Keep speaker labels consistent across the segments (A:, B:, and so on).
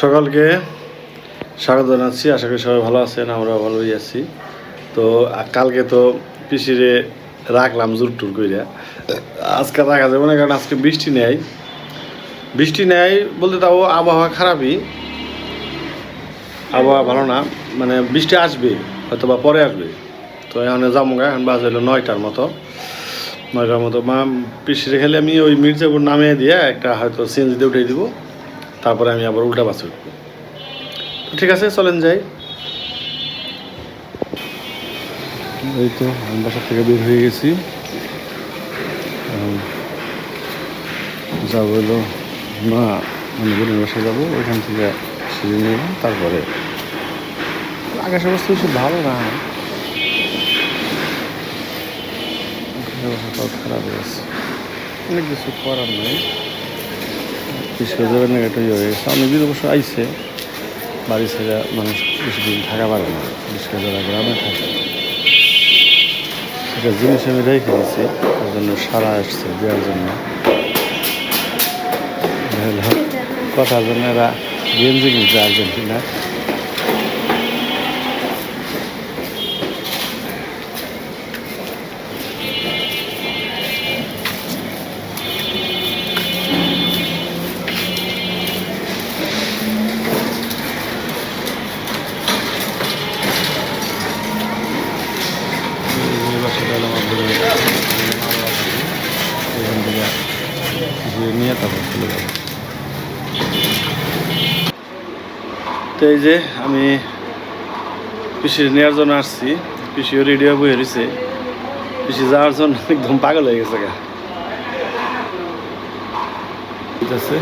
A: সকালকে স্বাগত জানাচ্ছি। আশা করি সবাই ভালো আছেন, আমরাও ভালোই আছি। তো কালকে তো পিসিরে রাখলাম জোর টুর কইরা, আজকে রাখা যাবে না কারণ আজকে বৃষ্টি নেয় বলতে তাও আবহাওয়া খারাপই, আবহাওয়া ভালো না, মানে বৃষ্টি আসবে হয়তো বা পরে আসবে। তো এখানে জামুগা এখন বাজে হলো 9টার মতো মা পিসিরে খেলে আমি ওই মির্জাপুর নামিয়ে দিয়ে একটা হয়তো সিএনজিতে উঠিয়ে দিব, তারপরে আমি আবার উল্টা বাসে উঠবো। ঠিক আছে, চলেন যাই। এই তো আমি বাসার থেকে বের হয়ে গেছি, যাবো হলো না মানে বোনের বাসায় যাবো, ওইখান থেকে সিঁড়ি নিয়ে তারপরে আকাশ অবস্থা বেশি ভালো না, অবস্থাটাও খারাপ হয়ে গেছে, অনেক কিছু করার নেই। কৃষকের একটা ইয়ে হয়ে গেছে, অনেকদিন অবশ্য আইসে বাড়ি ছেড়ে মানুষ বেশিদিন থাকা পারে না, বিশেষ করে যারা গ্রামে থাকে। সেটা জিনিস আমি রেখে দিয়েছি, তার জন্য সারা আসছে দেওয়ার জন্য, কথার জন্য এরা গেঞ্জি কিনছে আর্জেন্টিনা। নিয়ে তারপর চলে যাবো। তো এই যে আমি পিসি নেওয়ার জন্য আসছি, পিসিও রেডিও বয়ে রয়েছে, পিসি যাওয়ার জন্য একদম পাগল হয়ে গেছে গা। ঠিক আছে,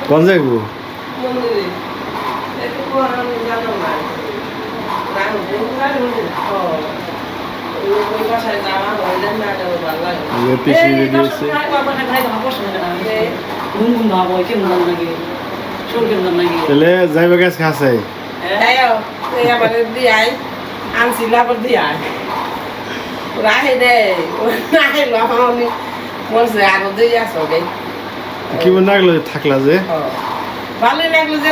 A: কোন যাইবো? পিসি রেডি হয়েছে, তাহলে যাইবা গ্যাস খাসে কেমন লাগলো থাকলা যে?
B: ভালোই লাগলো যে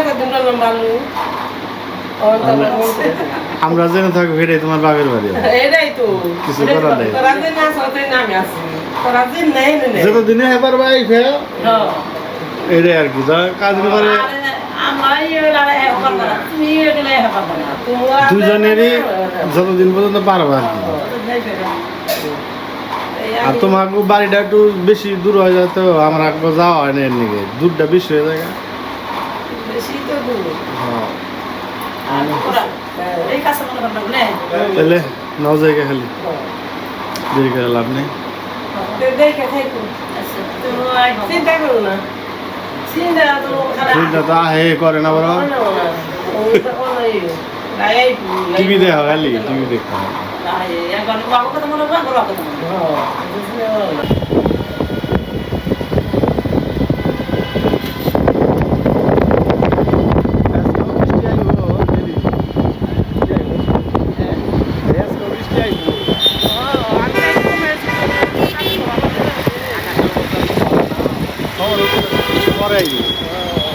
A: আমরা যেন থাকবো এটাই তোমার বাপের বাড়ি,
B: এটাই তো
A: কিছু করার নেই। যতদিনে এবার ভাই এটাই আর কি, কাজ করে দুজনেরই যতদিন পর্যন্ত পারবো আর কি। আর তোমাকে বাড়িটা একটু বেশি দূর হয়ে যায়, তো আমার আগে যাওয়া হয় না, এর নিকে দূরটা বেশি হয়ে যায়। তাহলে নাও জায়গা খালি দেরি করে লাভ নেই। চিন্তা তো আহে করে না, বড় টিভি দেখা খালি টিভি দেখা।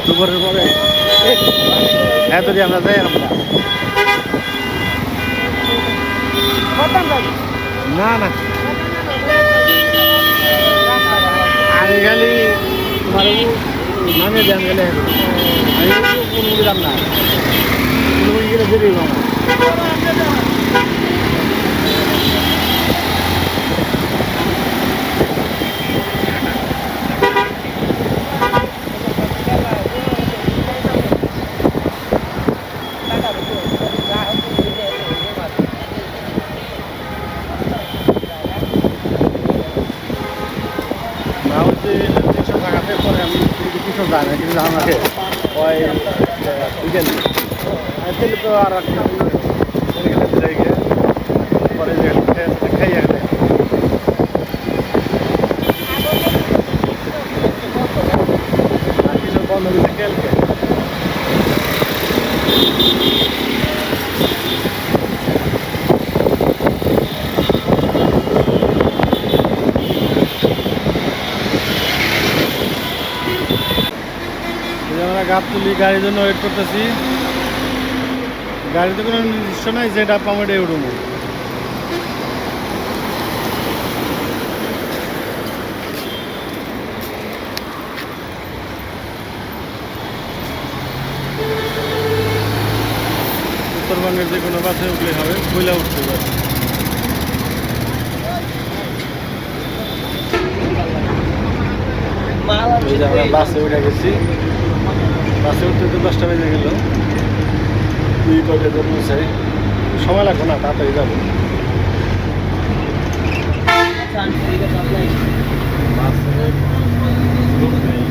A: দুপুরের পরে এত আমরা যাই না না আমি খালি তোমার নামে দেন গেলে আমি কোনো দিলাম না, কোনো গেলে বেরিয়ে না। কিছু যায় না, কিন্তু আমাকে ওই বিকেলে তো আর পরে খাইয়া গেলে কিছু বন্ধ করে খেলবে। আমরা গাবতলী গাড়ির জন্য ওয়েট করতেছি। গাড়িতে কোনো নির্দিষ্ট নাই, যেটা পাবো এটাই উঠবো। উত্তরবঙ্গের যে কোনো বাসে উঠলে হবে, কইলা উঠতে পারে। এই যে আমরা বাসে উঠে গেছি। বাসে উঠতে তো 10টা বেজে গেল। দুই কয়টা তো পৌঁছাই, সময় লাগবে না, তাড়াতাড়ি যাবো। বাসে লোক নেই।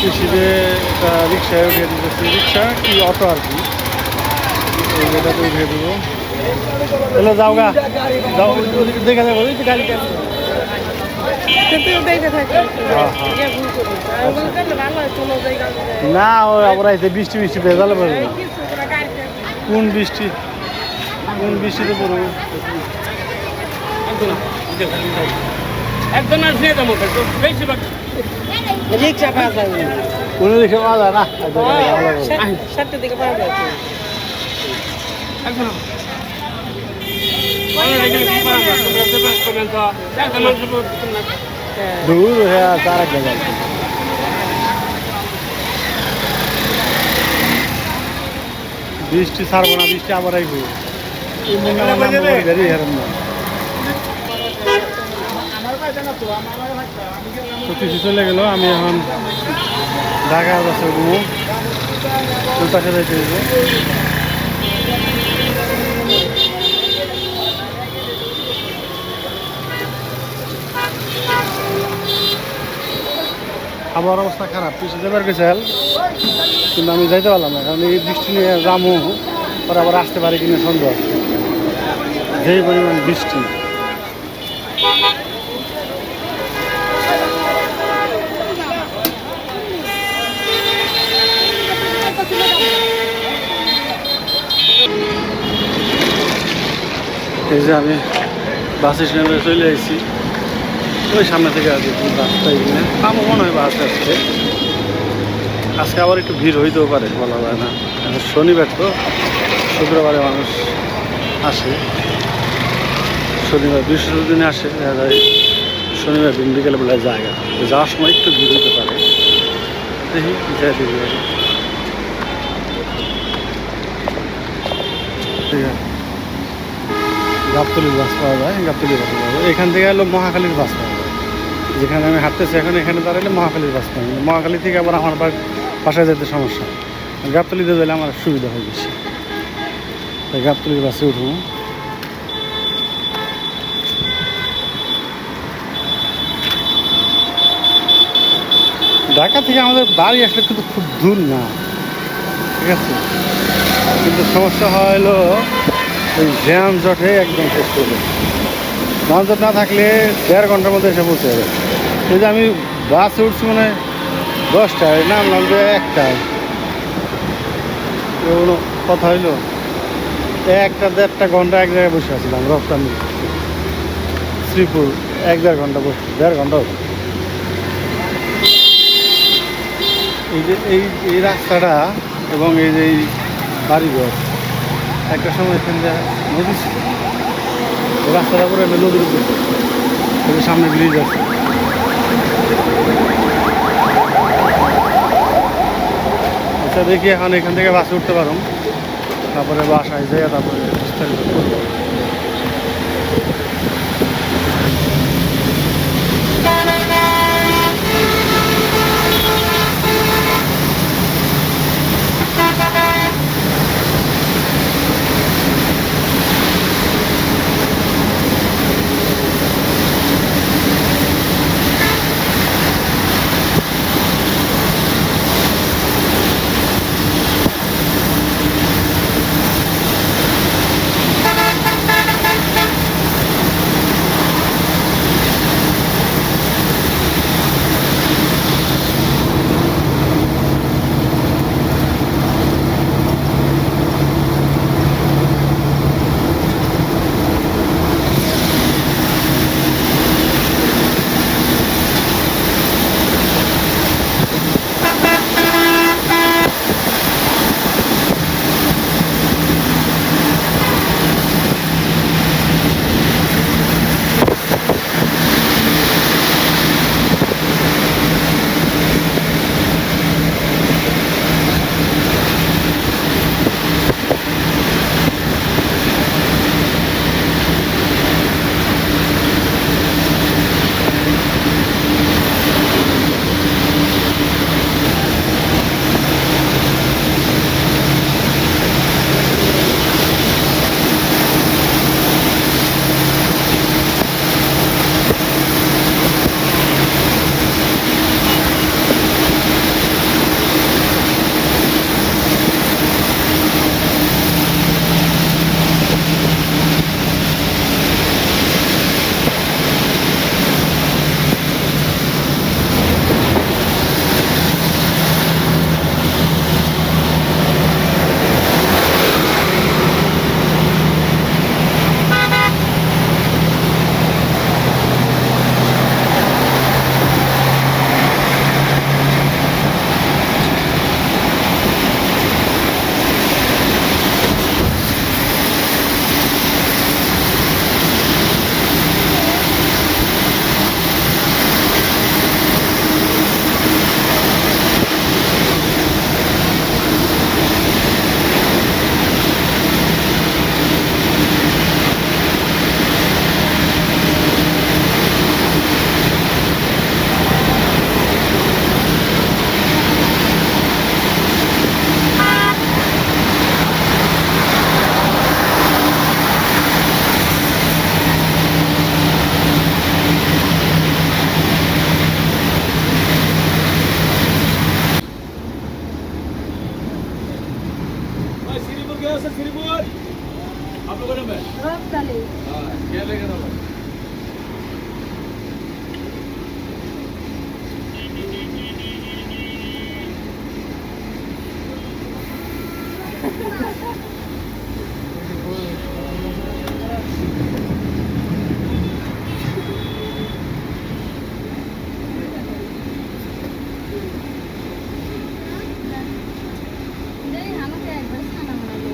A: কৃষিতে একটা রিক্সায় উঠিয়ে দিতেছি, রিক্সা কি অটো আর কি, এটাতে উঠিয়ে দেবো। হ্যালো, যাও গা, যাও, ওদিকে দেখা যাবো, ওই গাড়ি না, ওই আবার আইতে বৃষ্টি বৃষ্টি ভেজালে পড়বে। কোন বৃষ্টি, কোন বৃষ্টিতে পড়বো?
C: একদম আসলে যাবো বেশিরভাগ
B: রিক্সা পাওয়া যাবে না।
A: কোনো রিক্সা পাওয়া যায় না,
B: 7টার দিকে পাওয়া যাবে।
C: একদম
A: দূর হ্যাঁ, তার এক জায়গায় বৃষ্টি ছাড়বো না, বৃষ্টি আবার আইব। তো কিছু চলে গেল, আমি এখন ঢাকা বাসে ঘুমো, ওই পাশে যাইতে হইব। আবার অবস্থা খারাপ, পিছিয়ে যাবার গেছিল, কিন্তু আমি যাইতে পারলাম না, কারণ এই বৃষ্টি নিয়ে যামো, পরে আবার আসতে পারি কিনা সন্দেহ আছে, যেই পরিমাণ বৃষ্টি। এই যে আমি বাস স্ট্যান্ডে চলে আসছি, ওই সামনে থেকে আছি রাস্তায় কিনে আমার মনে হয় বাস আসছে। আজকে আবার একটু ভিড় হইতেও পারে, বলা যায় না, শনিবার তো, শুক্রবারে মানুষ আসে, শনিবার বৃহস্পতিবার দিনে আসে, দেখা যায় শনিবার দিন বিকেলবেলায় জায়গা যাওয়ার সময় একটু ভিড় হতে পারে। দেখি যাই দেখি, ঠিক আছে। গাবতলীর বাস পাওয়া যায়, গাবতলীর বাস পাওয়া যায়, এখান থেকে এলো মহাখালীর বাস পাওয়া যায়। যেখানে আমি হাঁটতেছি এখন, এখানে দাঁড়ালে মহাখালীর বাস পাই, মহাখালী থেকে আবার আমার বাসায় যেতে সমস্যা, গাবতলীতে গেলে আমার সুবিধা হয় বেশি, তাই গাবতলীর বাসে উঠবো। ঢাকা থেকে আমাদের বাড়ি আসলে কিন্তু খুব দূর না, ঠিক আছে, কিন্তু সমস্যা হলো ওই জ্যাম জটে একদম শেষ করবে। যানজট না থাকলে 1.5 ঘন্টার মধ্যে এসে পৌঁছে যাবে। এই যে আমি বাসে উঠছি মানে 10টায়, নামলাম যে 1টায়, কোনো কথা হইলো? 1-1.5 ঘন্টা এক জায়গায় বসে আছিলাম, রপ্তানি শ্রীপুর 1-1.5 ঘন্টা বসে, 1.5 ঘন্টা। এই যে এই রাস্তাটা এবং এই যে এই বাড়িঘর, একটা সময় এখান থেকে নদী ছিল, রাস্তাটা করে নদীর উপর, সামনে ব্রিজ আছে। আচ্ছা দেখি এখন এখান থেকে বাসে উঠতে পারো, তারপরে বাসায় যাই, তারপরে বিস্তারিত করবো।
C: আছে শ্রীপুর আপনার নামে
D: রপ্তানি
C: হ্যাঁ কে লেগে দাও
D: আমাকে একবার ছানা বানালো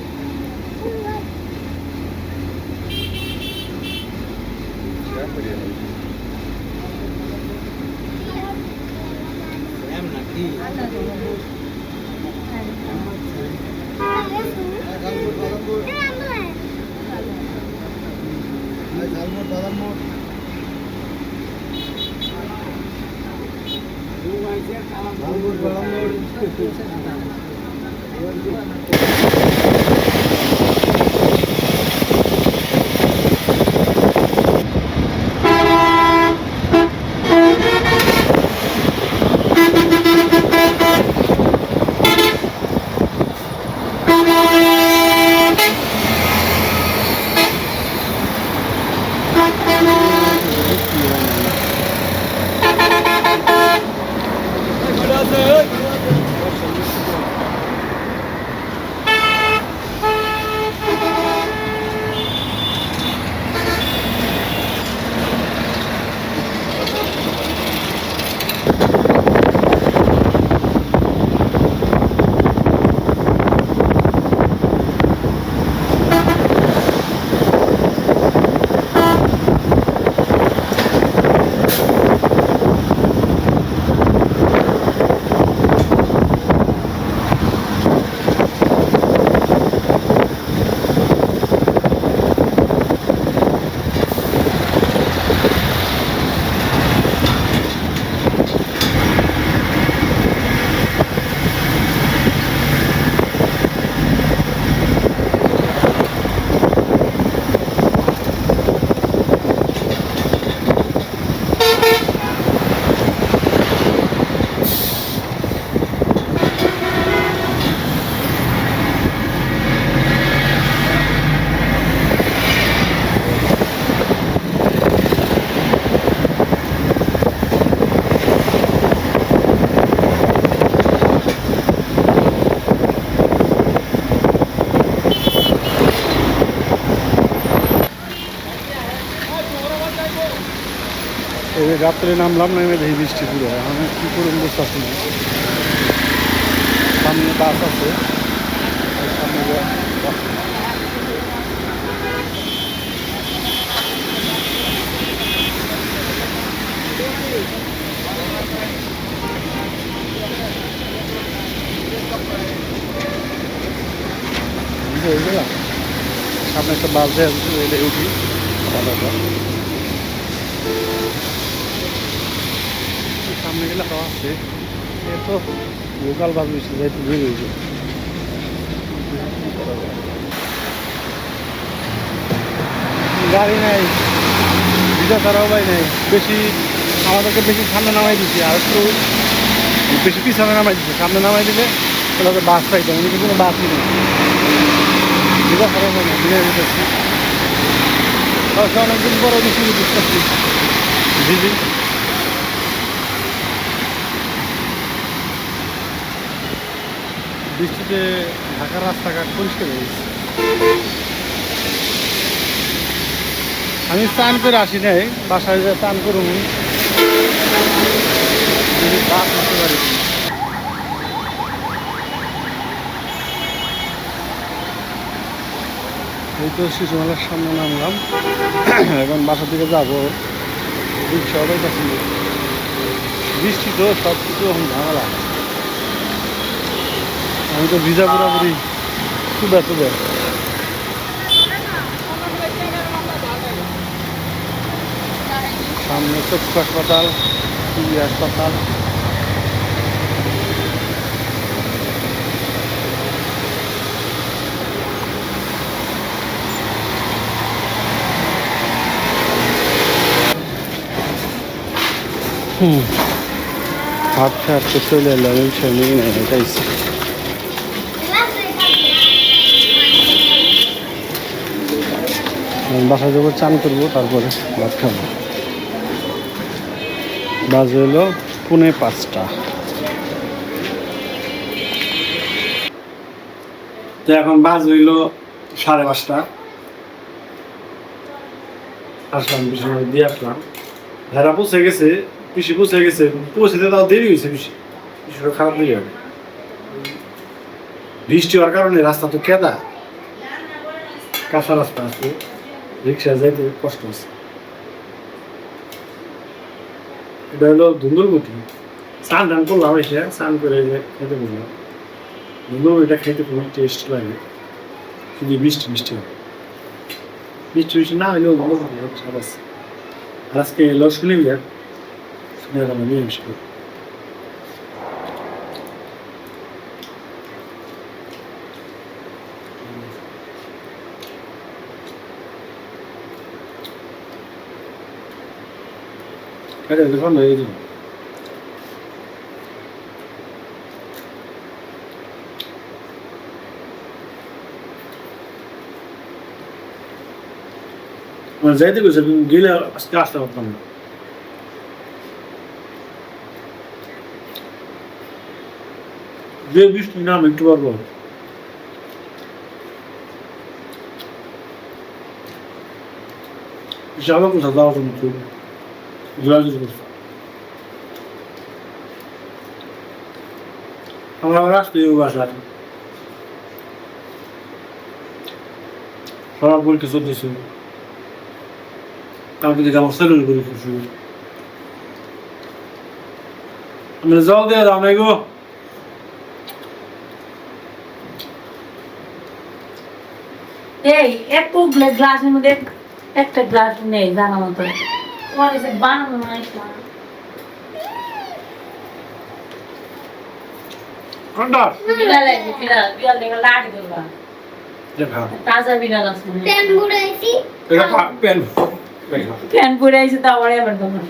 A: এই রাত্রে নামলাম নেমে দেখি বৃষ্টি পুরো আমি কী করুন বুঝতে পারছি না সামনে বাস আছে সামনে সামনে একটা বাস যায় উঠি সামনে গেলে হাওয়া আছে এ তো লোকাল বাস বেশি যাই তো ভিড় হয়েছে গাড়ি নেই ভিজা ছাড়াও ভাই নেই বেশি আমাদেরকে বেশি সামনে নামাই দিচ্ছি আর একটু বেশি পিছনে নামাই দিচ্ছে সামনে নামাই দিলে তাহলে বাস পাইতাম কিন্তু কোনো বাসই নেই ভিজা ছাড়াও না ভিজা দিতেছি অনেকদিন পরে বেশি বুঝতে পারছি জি জি বৃষ্টিতে ঢাকার রাস্তাঘাট পরিষ্কার হয়ে গেছে আমি স্নান করে আসি নাই বাসায় যে স্নান করুন যদি বাস আসতে পারি এই তো শিশুমেলার সামনে নামলাম এখন বাসার দিকে যাবো সবাই কাছে বৃষ্টি তো সব কিছু এখন ঝামেলা আমি তো ভিজা পুরাপুরি তুবে সামনে চক্ষু হাসপাতাল টিবি হাসপাতাল হাঁটতে হাঁটতে চলে এলাম এই সামনে এটাইছে বাসায় যাবো, চান করবো, তারপরে ভাত খাবো। বাজে হলো 4:45। তো এখন বাজ হইল 5:30। আসলাম, বিছানা দিয়ে আসলাম। ভেড়া পৌঁছে গেছে, পিসি পৌঁছে গেছে, পৌঁছতে তাও দেরি হয়েছে। পিসিটা খারাপ হয়ে যাবে, বৃষ্টি হওয়ার কারণে রাস্তা তো কেদা, কাঁচা রাস্তা আছে, রিক্সা যাইতে কষ্ট আছে। এটা হলো ধুন্দুলগুটি। স্নান টান করলাম, এসে স্নান করে খেতে বললাম। ধুন্দুলগুটিটা খেতে খুবই টেস্ট লাগে, শুধু বৃষ্টি বৃষ্টি হয়। বৃষ্টি বৃষ্টি না হলেও ধুন্দুলগুটি স্বাদ আছে। আর আজকে এলো শনিবার, শনিবার আমরা নিরামিষ করি। আরে দেখুন এই যে মানে যাইতে গেছে, গেলে আজকে আসতে পারতাম না। যে বৃষ্টি নাম একটু পারবো যাবো কোথাও, যাওয়ার জন্য যোগাযোগ করছে। আমরা আবার আসতে বাসায় সবার পরীক্ষা চলতেছে। কালকে থেকে আমার সেলুন পরীক্ষা শুরু। আমরা জল দিয়ে দাও নাই গো।
E: এই একটু গ্লাসের মধ্যে একটা গ্লাস নেই জানা মতো, তোমার এসে বানানো নাই।
A: ঠান্ডা
E: বিড়াল দেখে লাড়ি দেবা,
A: দেখা
E: তাজা বিড়াল আছে।
D: প্যান ঘুরাইছি
A: এটা পেন
E: ফ্যান পরে আইছে তা আবার এবার তোমার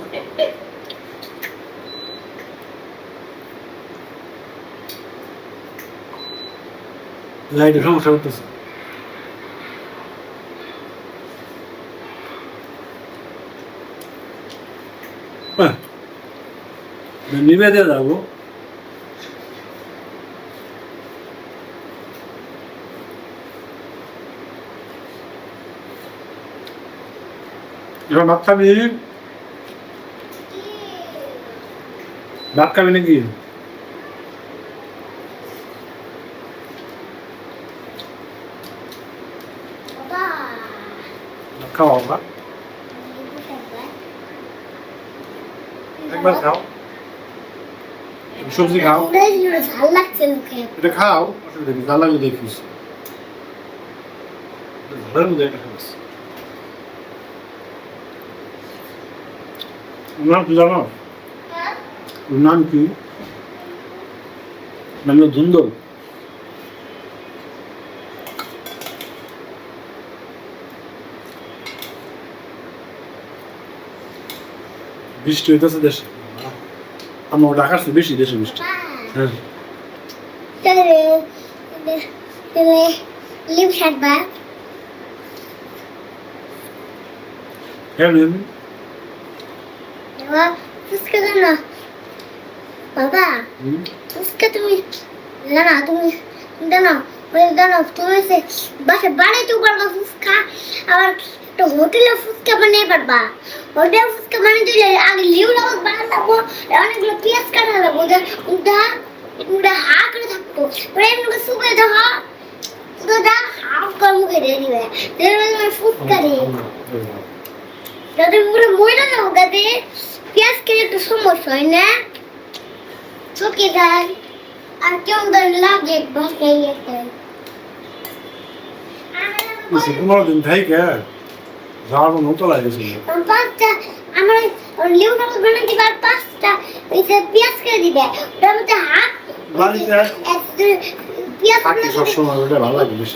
A: লাইটের সমস্যা করতেছে। নিবে দিয়ে যাবো। এবার ভাত খাবি? ভাত খাবি নাকি?
D: বাবা
A: খাও বাবা, একবার খাও, সবজি খাও,
D: ঝাল লাগছে মুখে।
A: এটা খাও, অসুবিধা নেই, জ্বালা দেখিস ঝালের মধ্যে একটা খাস। ওর নাম কি জানো? ওর নাম কি? নাম হলো ধুন্দল। বৃষ্টি হইতেছে দেশে, আমার ঢাকার চেয়ে বেশি দেশে বৃষ্টি। হ্যাঁ
D: লিপ সাতবার
A: হ্যাঁ
D: বাবা ফুচকা জানো? বাবা ফুচকা তুমি জানো? তুমি জানো? জানো তুমি বাসে বানাইতেও পারবা ফুচকা, আবার একটা হোটেলে ফুচকা বানিয়ে পারবা। হোটেলে ফুচকা বানিয়ে দিলে আগে লিউ লাগত বানাবো, অনেকগুলো পেঁয়াজ কাটা লাগবো, ওটা হা করে থাকতো, ওরা এমনি সুপে দেখা ওটা হাফ করে মুখে দিয়ে দিবে, ফুচকা দিয়ে যাতে পুরো ময়লা না হোক, যাতে পেঁয়াজ খেলে একটু সমস্যা হয় না, চোখে যায় আর কেমন লাগে বাসায় যেতে।
A: 15 দিন থেকে যাওয়ার মতো লাগেছিল।
D: পাঁচটা আমার লিউ নামক বানাতে দিবার, পাঁচটা পেঁয়াজ খেয়ে দিবে, ওটার মধ্যে হাত
A: বাড়িতে
D: পেঁয়াজ
A: থাকি সবসময়, ওটা ভালো লাগে বেশি।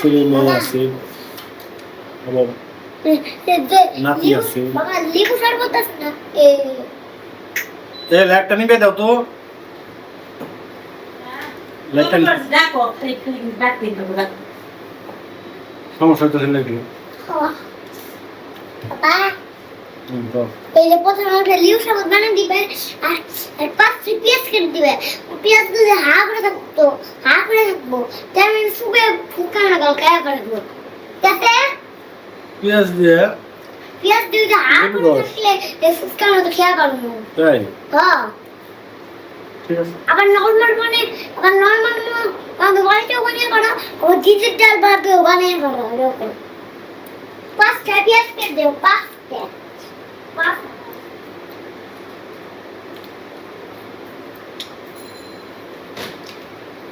A: ছেলে মেয়ে আছে, আবার নাতি আছে।
D: বাবা লিবু শরবত আছে না?
A: ল্যাপটা নিবে দাও তো, ল্যাপটা
E: দেখো একটু ব্যাক দিন।
A: সমস্যা হইতেছে নাকি?
D: খাওয়া এই যে প্রথমে ওটা লিউ সাবত বানিয়ে দিবে আর আর 5টি পেঁয়াজ কেটে দিবে পেঁয়াজ দিয়ে হা করে থাকতো তেমন সুবে ফুকানো গাল কায়া করে দেবো ঠিক আছে
A: পেঁয়াজ দিয়ে
D: পেঁয়াজ দিয়ে হা করে থাকলে এই ফুকানো তো খেয়া পারবো
A: তাই
D: হ্যাঁ
A: ঠিক আছে
D: আবার নরমাল আমি বাড়িতেও বানিয়ে করা ও ডিজিটাল ভাবেও বানিয়ে করা এরকম 5টা পেঁয়াজ কেটে দেবো 5টা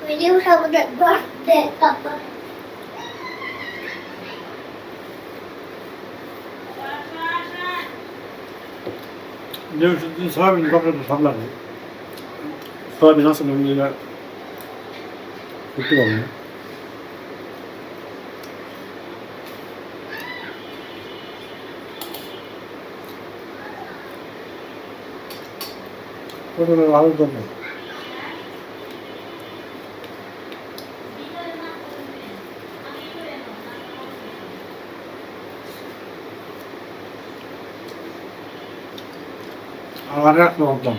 D: Video sama the birthday papa.
A: Soybean কখনো তো সব লাগে সয়াবিন আছে না মিলে করতে পারবো না ভালো করবো আমার রাখতে পারতাম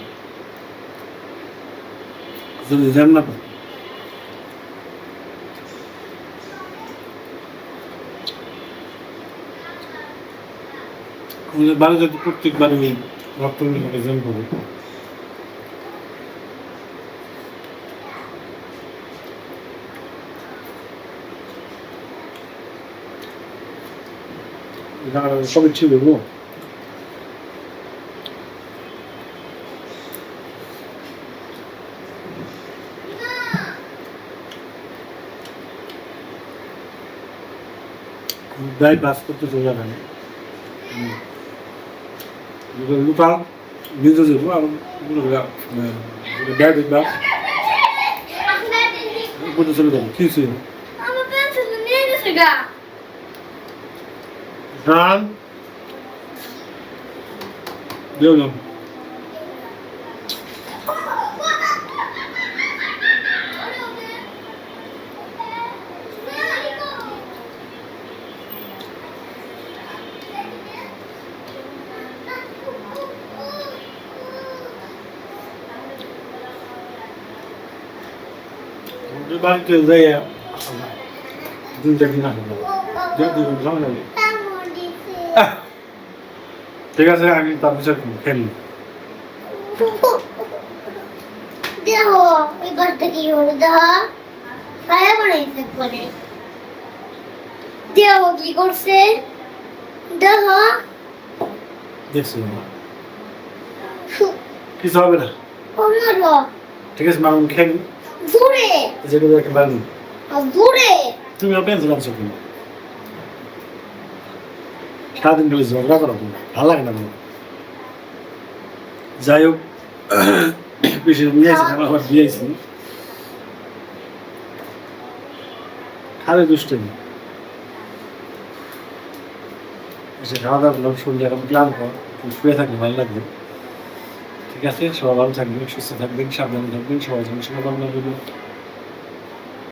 A: যদি দেন না তো আমাদের বাড়িতে প্রত্যেকবার আমি রক্ত রিপ্রেজেন্ট করি সবই ছিল গো দায় বাস করতে চলে যাবে না লুকা নিজে যাবো আর ব্যাগ দেখবা করতে চলে যাবো কি ছিল
D: আমার পেন্সিল নিয়ে গেছে গা
A: গান দেও না বাড়িতে যাই দিনটা কিনা হলো ঠিক আছে আমি তার পিছনে খেলি
D: দেখো এবারটা কি হলো দেখো খায়া বানাইছে পরে দেখো কি করছে দেখো
A: দেখছি কিছু হবে না
D: ওমরো
A: ঠিক আছে মামুন খেলি
D: জোরে
A: যেগুলো একেবারে
D: জোরে
A: তুমি পেন্সিল আনছো কিনা সারাদিন গেলে ঝগড়া করো তুমি ভালো লাগে না তোমার যাই হোক বেশি নিয়ে আসি আমার আবার দিয়ে আসি খালি দুষ্টমি এসে খাওয়া দাওয়া করলাম সন্ধ্যে এখন প্ল্যান কর তুমি শুয়ে থাকলে ভালো লাগবে ঠিক আছে সবাই ভালো থাকবেন সুস্থ থাকবেন সাবধানে থাকবেন সবাই যেন শুভকামনা রইল